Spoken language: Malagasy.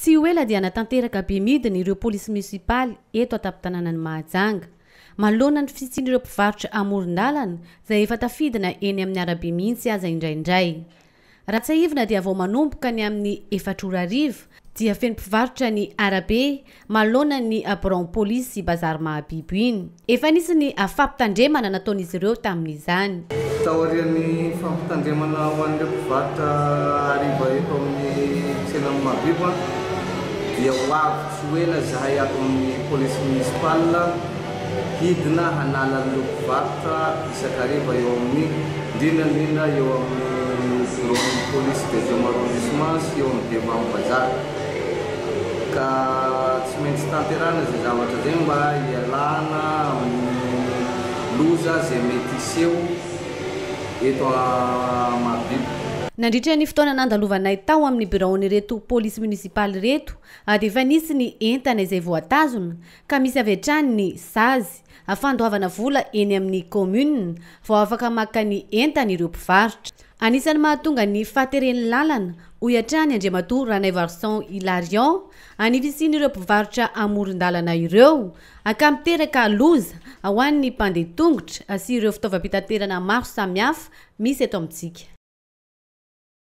Tsy hoe ladiana tanteraka be midina ireo polisy munisipaly eto atapy-tanànany Mahajanga. Malona ny fisian'ireo mpivarotra amoron-dalana izay efa tafidina eny amin'ny arabe mihitsy aza indraindray. Ratsaivina dia vao manomboka ny amin'ny 4 dia feno mpivarotra ny arabe malona ny abron polisy bazary Mahabibo iny. Efa nisy ny fampitandremana nataon'izy ireo tamin'izany. Taorian'ny fampitandremana ho an'ireo mpivarotra hariva eto amin'ny tsena Mahabibo dia ho avy tsy ela zahay ato amin'ny polisy munisipaly hidina hanala an'ireo mpivarotra isakariva eo amin'ny indrindra eo amin'ny bureau polisy deuxième arrondissement sy eo amin'ny Vaovao bazary. Ka tsy maintsy tanterana izay zavatra zay mba hialana amin'ny loza izay mety hiseho eto Mahabibo. Nandritra ny fotoana nandalovanay tao amin'ny bureau-n'ireto polisy munisipaly reto, dia efa nisy ny entana izay voatazona ka misy avy hatrany ny sazy afandoavana vola eny amin'ny commune vao afaka maka ny entana ireo mpivarotra. Anisan'ny mahatonga ny fahateren'ny lalana hoy hatrany Andriamatoa Ranaivarson Hilarion any fisian'ireo mpivarotra amoron-dalana ireo aka miteraka loza ho an'ny mpandeha tongotra sy ireo fitaovam-pitaterana maro samihafa misy eto amintsika.